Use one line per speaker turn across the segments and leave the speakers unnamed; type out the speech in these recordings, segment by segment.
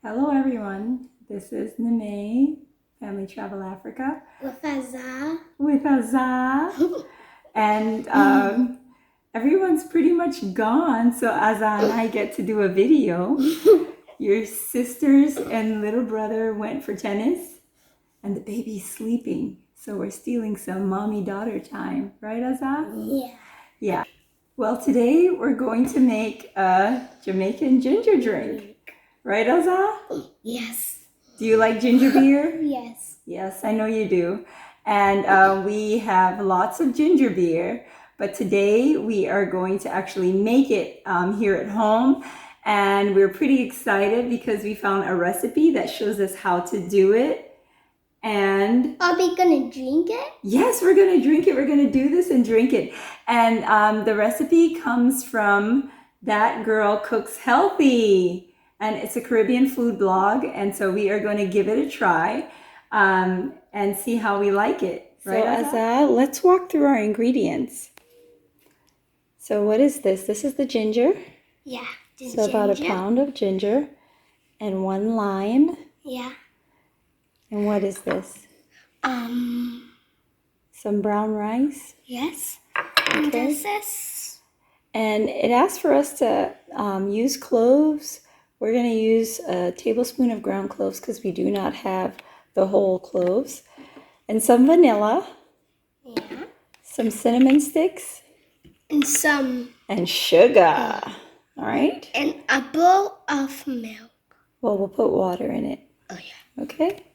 Hello everyone, this is Neme, Family Travel Africa.
With Azah.
With Azah. And everyone's pretty much gone, so Azah and I get to do a video. Your sisters and little brother went for tennis, and the baby's sleeping. So we're stealing some mommy-daughter time, right Azah?
Yeah.
Yeah. Well, today we're going to make a Jamaican ginger drink. Right, Azah?
Yes.
Do you like ginger beer?
Yes.
Yes, I know you do. And we have lots of ginger beer, but today we are going to actually make it here at home. And we're pretty excited because we found a recipe that shows us how to do it. And
are we gonna drink it?
Yes, we're gonna drink it. We're gonna do this and drink it. And the recipe comes from ThatGirlCooksHealthy. And it's a Caribbean food blog, and so we are going to give it a try and see how we like it. Right, so, Azah, let's walk through our ingredients. So what is this? This is the ginger.
Yeah, the
so
ginger.
About a pound of ginger and 1 lime.
Yeah.
And what is this? Some brown rice.
Yes.
Okay.
This.
And it asks for us to use cloves. We're going to use a tablespoon of ground cloves because we do not have the whole cloves. And some vanilla.
Yeah.
Some cinnamon sticks. And sugar. All right?
And a bowl of milk.
Well, we'll put water in it.
Oh, yeah.
Okay?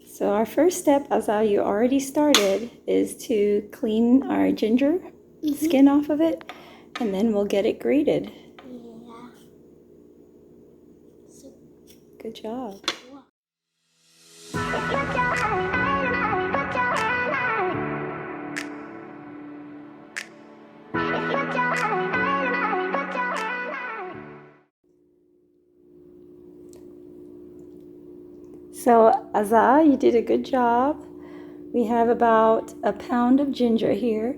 So our first step, Azah, you already started, is to clean our ginger skin off of it. And then we'll get it grated. Good job. So Azah, you did a good job. We have about a pound of ginger here,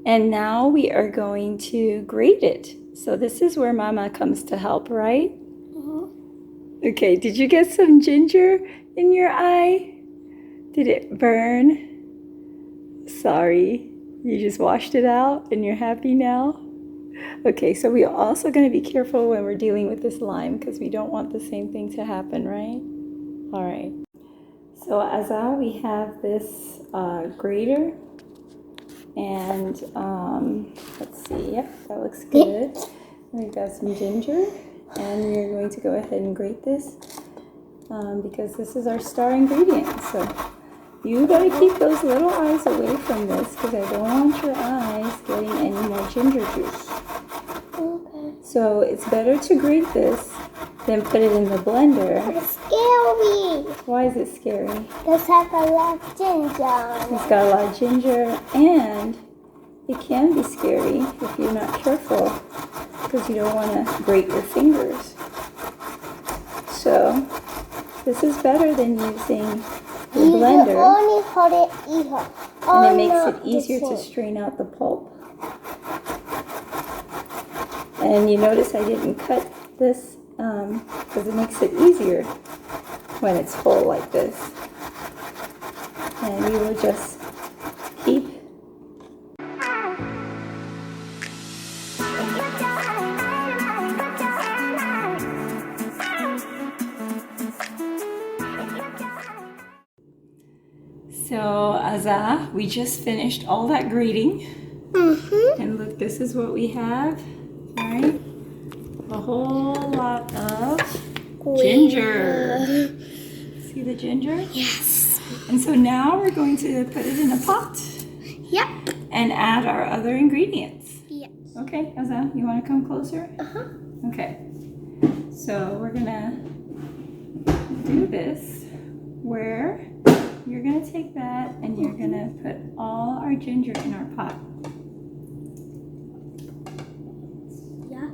and now we are going to grate it. So this is where Mama comes to help, right? Okay, did you get some ginger in your eye? Did it burn? Sorry, you just washed it out and you're happy now? Okay, so we're also going to be careful when we're dealing with this lime because we don't want the same thing to happen, right? All right. So Azah, we have this grater and let's see, yep, that looks good. We've got some ginger. And we're going to go ahead and grate this because this is our star ingredient. So you got to keep those little eyes away from this because I don't want your eyes getting any more ginger juice.
Okay.
So it's better to grate this than put it in the blender.
It's scary.
Why is it scary?
It's have a lot of ginger.
It's got a lot of ginger, and it can be scary if you're not careful, because you don't want to break your fingers. So this is better than using the blender, and it makes it easier to strain out the pulp. And you notice I didn't cut this because it makes it easier when it's full like this. And we will just keep So, Azah, we just finished all that grating. And look, this is what we have. All right. A whole lot of ginger. See the ginger?
Yes.
And so now we're going to put it in a pot.
Yep.
And add our other ingredients.
Yes.
Okay, Azah, you want to come closer? Okay. So we're going to do this where you're going to take that and you're going to put all our ginger in our pot.
Yeah.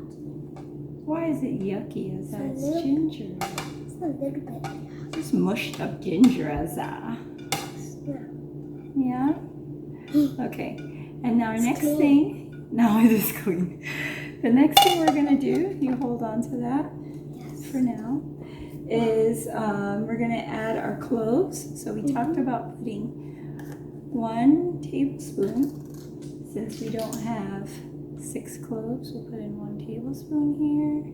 Why is it yucky, Azah? It's ginger.
It's a little bit.
Just mushed up ginger, Azah. Yeah? Okay. And now our next thing, now it is clean. The next thing we're going to do, you hold on to that for now is we're going to add our cloves. So we talked about putting 1 tablespoon. Since we don't have 6 cloves, we'll put in 1 tablespoon here.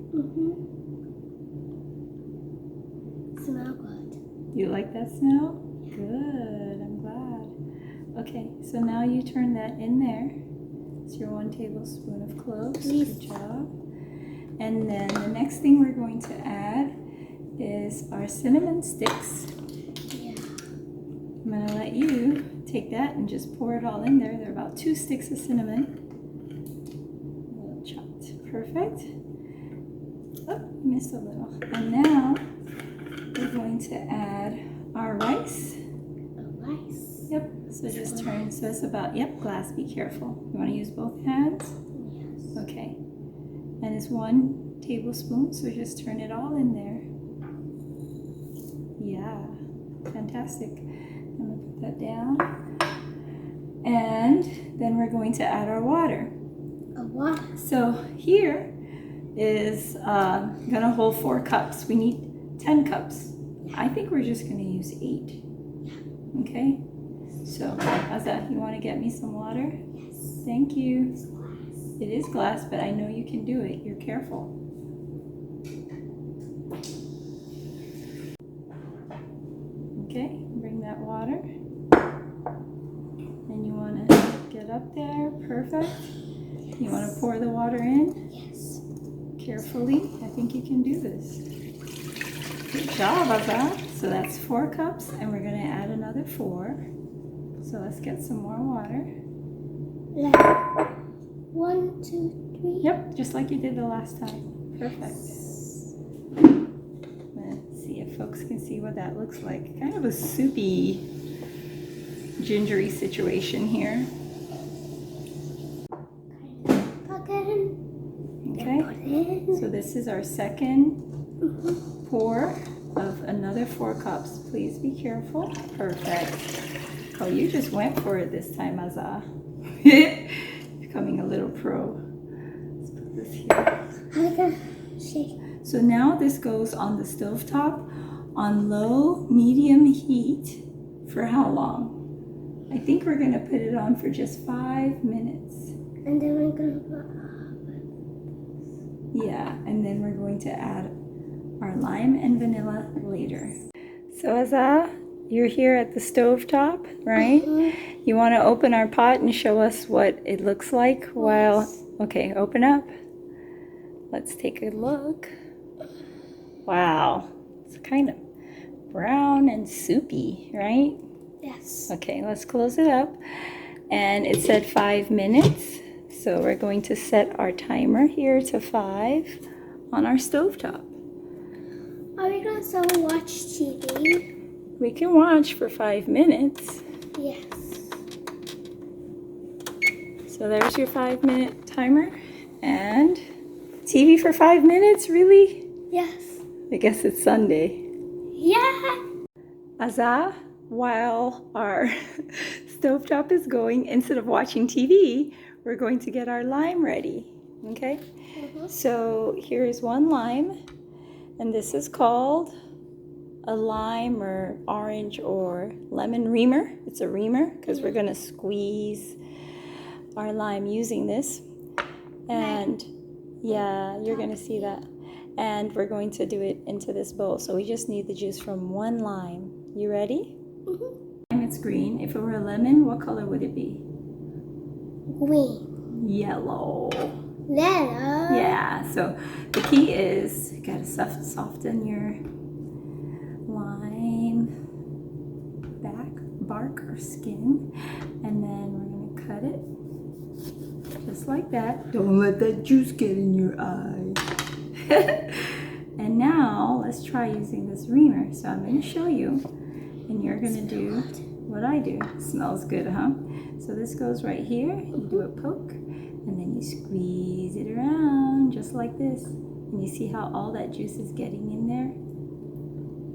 Smell good.
You like that smell? Yeah. Good, I'm glad. Okay, so now you turn that in there. It's your 1 tablespoon of cloves. Good job. And then the next thing we're going to add is our cinnamon sticks.
Yeah.
I'm going to let you take that and just pour it all in there. There are about 2 sticks of cinnamon. A little chopped. Perfect. Oh, missed a little. And now we're going to add our rice.
Rice?
Yep. So just turn. So it's about, yep, glass. Be careful. You want to use both hands?
Yes.
Okay. And it's 1 tablespoon. So just turn it all in there. Yeah. Fantastic. I'm going to put that down. And then we're going to add our water.
Water?
So here is going to hold 4 cups. We need 10 cups. I think we're just going to use 8. Okay? So, Azah, you want to get me some water?
Yes.
Thank you. It is glass, but I know you can do it. You're careful. Okay, bring that water. And you want to get up there. Perfect. You want to pour the water in?
Yes.
Carefully. I think you can do this. Good job, Azah. So that's 4 cups, and we're going to add another 4. So let's get some more water.
Like 1, 2, 3.
Yep, just like you did the last time. Perfect. Let's see if folks can see what that looks like. Kind of a soupy, gingery situation here. Okay, so this is our second pour of another 4 cups. Please be careful. Perfect. Oh, you just went for it this time, Azah. Becoming a little pro. Let's put this here. So now this goes on the stovetop on low, medium heat for how long? I think we're going to put it on for just 5 minutes.
And then we're going to put...
Yeah, and then we're going to add our lime and vanilla later. So Azah, you're here at the stovetop, right? You want to open our pot and show us what it looks like while... Okay, open up. Let's take a look. Wow, it's kind of brown and soupy, right?
Yes.
Okay, let's close it up. And it said 5 minutes. So we're going to set our timer here to 5 on our stovetop.
Are we going to still watch TV?
We can watch for 5 minutes.
Yes.
So there's your 5-minute timer. And TV for 5 minutes, really?
Yes.
I guess it's Sunday.
Yeah.
Azah, while our stovetop is going, instead of watching TV, we're going to get our lime ready, okay? So here is 1 lime, and this is called a lime or orange or lemon reamer. It's a reamer because we're going to squeeze our lime using this. And yeah, you're going to see that. And we're going to do it into this bowl. So we just need the juice from 1 lime. You ready? It's green. If it were a lemon, what color would it be?
Green.
Yellow.
Yellow.
Yeah, so the key is you gotta soften your lime bark or skin, and then we're gonna cut it just like that. Don't let that juice get in your eye. And now let's try using this reamer. So I'm gonna show you, and you're gonna do what I do. It smells good, huh? So this goes right here. You do a poke, and then you squeeze it around just like this. And you see how all that juice is getting in there?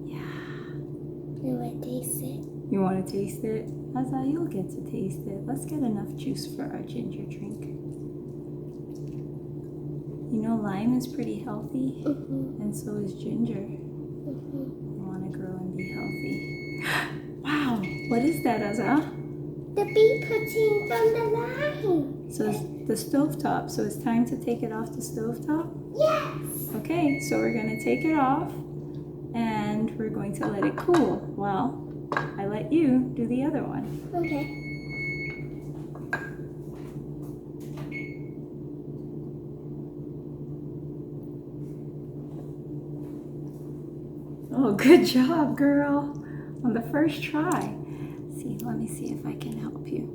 Yeah.
You want to taste it?
You want to taste it? Azah, you'll get to taste it. Let's get enough juice for our ginger drink. You know, lime is pretty healthy,
Mm-hmm.
and so is ginger.
Mm-hmm.
You want to grow and be healthy. Wow, what is that, Azah?
The bee pudding from the line.
So it's the stovetop. So it's time to take it off the stovetop?
Yes.
Okay, so we're going to take it off and we're going to let it cool. Well, I let you do the other one.
Okay.
Oh, good job, girl. On the first try. See, let me see if I can help you.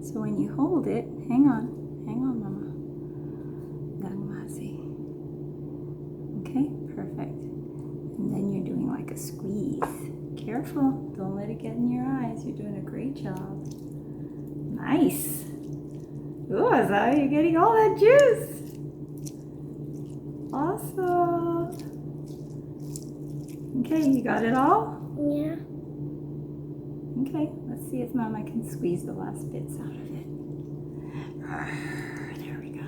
So when you hold it, hang on, mama. Gangmasi. Okay, perfect. And then you're doing like a squeeze. Careful, don't let it get in your eyes. You're doing a great job. Nice. Ooh, Azah, you're getting all that juice. Awesome. Okay, you got it all?
Yeah.
Okay, let's see if Mama can squeeze the last bits out of it. There we go.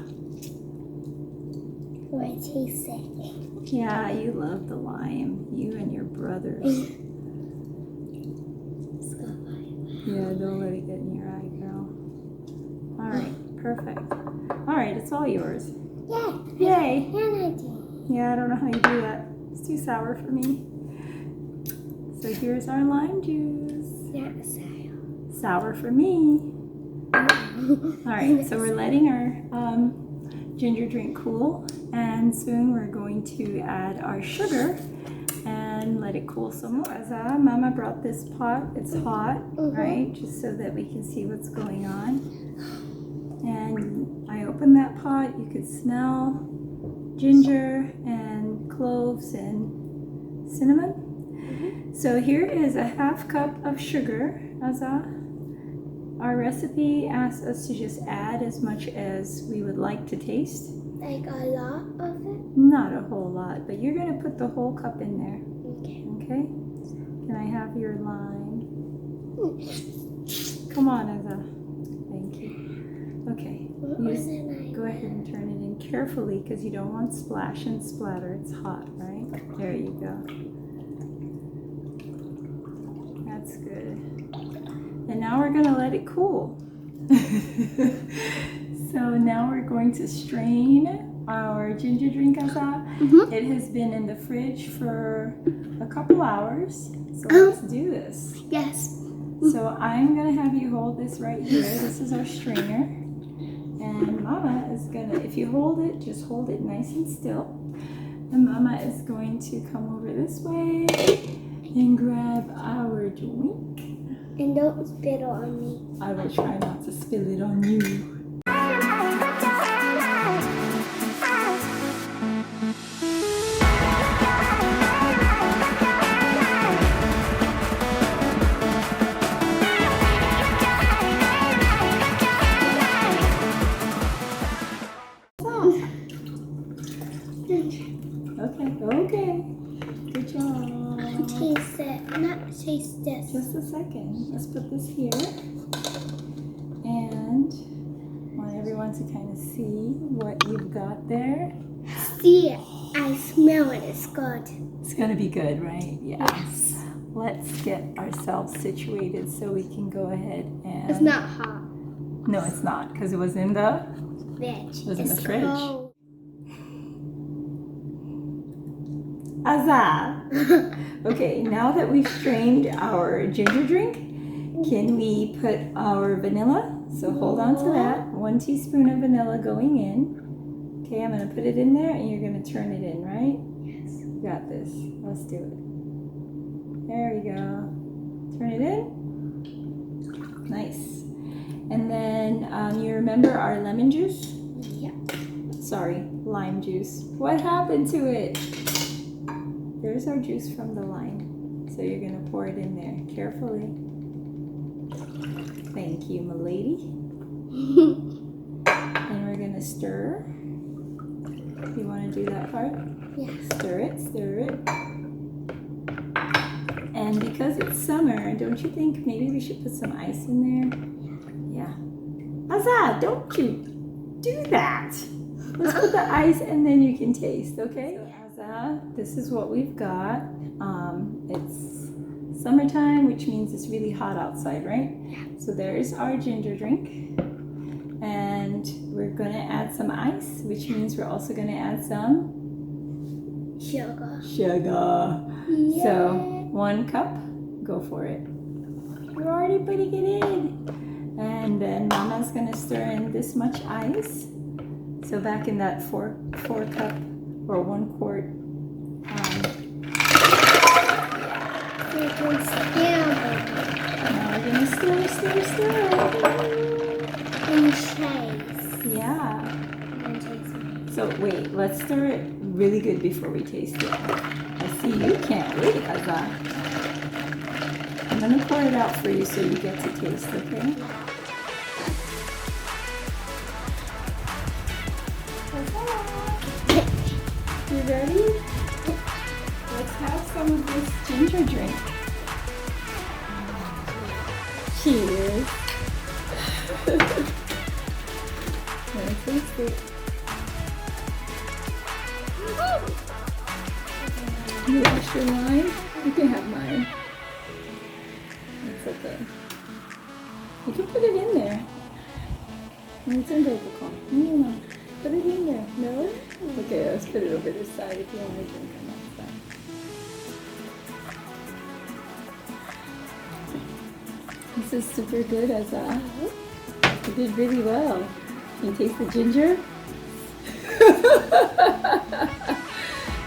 What taste it?
Yeah, you love the lime. You and your brothers. Yeah, don't let it get in your eye, girl. Alright, perfect. Alright, it's all yours.
Yay.
Yay!
And I did.
Yeah, I don't know how you do that. It's too sour for me. So here's our lime juice.
Yeah,
Sour for me. Alright, so we're letting our ginger drink cool, and soon we're going to add our sugar and let it cool some more. Azah, Mama brought this pot. It's hot, right? Just so that we can see what's going on. And I opened that pot. You could smell ginger and cloves and cinnamon. So here is a half cup of sugar, Azah. Our recipe asks us to just add as much as we would like to taste.
Like a lot of it?
Not a whole lot, but you're going to put the whole cup in there.
Okay.
Okay? Can I have your lime? Come on, Azah. Thank you. Okay. Go ahead and turn it in carefully because you don't want splash and splatter. It's hot, right? There you go. That's good. And now we're going to let it cool. So now we're going to strain our ginger drink, Azah. It has been in the fridge for a couple hours. So let's do this.
Yes.
So I'm going to have you hold this right here. This is our strainer. And Mama is going to, if you hold it, just hold it nice and still. And Mama is going to come over this way and grab our drink.
And don't spit it on me.
I will try not to spill it on you. Okay. Good job.
Taste it. Not taste this.
Just a second. Let's put this here. And I want everyone to kind of see what you've got there.
See it. I smell it. It's good.
It's going to be good, right? Yes. Let's get ourselves situated so we can go ahead and...
It's not hot.
No, it's not, because it was in the...
Fridge.
It was in the fridge.
Cold.
Azah! Okay, now that we've strained our ginger drink, can we put our vanilla? So hold on to that. 1 teaspoon of vanilla going in. Okay, I'm going to put it in there and you're going to turn it in, right?
Yes.
You got this. Let's do it. There we go. Turn it in. Nice. And then you remember our lemon juice?
Yeah.
Sorry, lime juice. What happened to it? There's our juice from the lime. So you're going to pour it in there carefully. Thank you, my lady. And we're going to stir. You want to do that part?
Yes.
Stir it, stir it. And because it's summer, don't you think maybe we should put some ice in there? Yeah. Azah, don't you do that. Let's put the ice and then you can taste, okay? So Azah, this is what we've got. It's summertime, which means it's really hot outside, right? So there's our ginger drink. And we're gonna add some ice, which means we're also gonna add some
Sugar.
sugar. So 1 cup, go for it. You're already putting it in. And then Mama's gonna stir in this much ice. So back in that 4 cup or 1 quart. Now we're gonna stir.
And chase.
Yeah.
And chase.
So wait, let's stir it really good before we taste it. I see you can't wait, Azah. I'm gonna pour it out for you so you get to taste, okay? You ready? Let's have some of this ginger drink. Cheers. Let's taste it. You wash your wine? You can have mine. It's okay. You can put it in there. It's in the book. No. Put it in there. No? Okay, let's put it over this side if you want to drink on that side. This is super good, Azah. You did really well. Can you taste the ginger?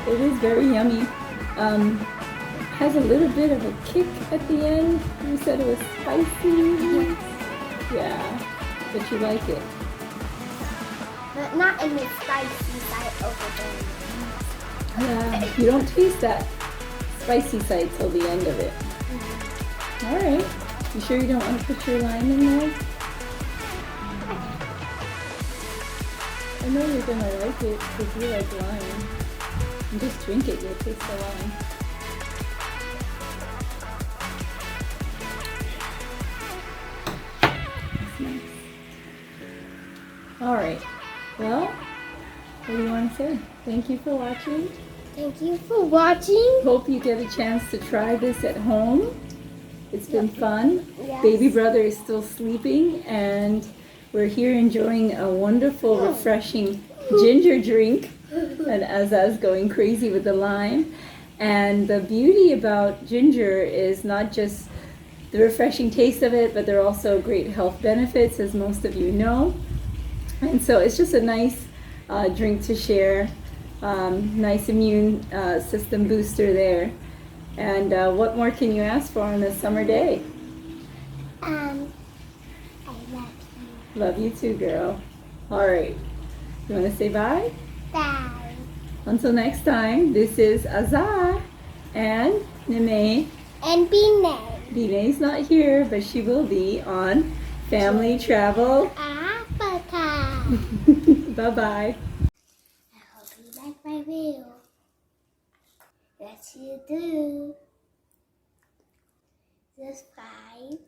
It is very yummy. Has a little bit of a kick at the end. You said it was spicy. Yeah, but you like it.
But not in the spicy side over there.
Yeah, you don't taste that spicy side till the end of it. All right. You sure you don't want to put your lime in there? I know you're gonna like it because you like lime. And just drink it, you'll taste the lime. That's nice. All right. Well, what do you want to say? Thank you for watching.
Thank you for watching.
Hope you get a chance to try this at home. It's been fun.
Yes.
Baby brother is still sleeping and we're here enjoying a wonderful, refreshing ginger drink. And Azah's going crazy with the lime. And the beauty about ginger is not just the refreshing taste of it, but there are also great health benefits, as most of you know. And so it's just a nice drink to share. Nice immune system booster there. And what more can you ask for on this summer day?
I love you.
Love you too, girl. All right. You want to say bye?
Bye.
Until next time, this is Azah and Nime.
And Binay.
Bine's not here, but she will be on Family Travel.
Africa.
Bye-bye.
I hope you like my video. Yes, you do. Subscribe.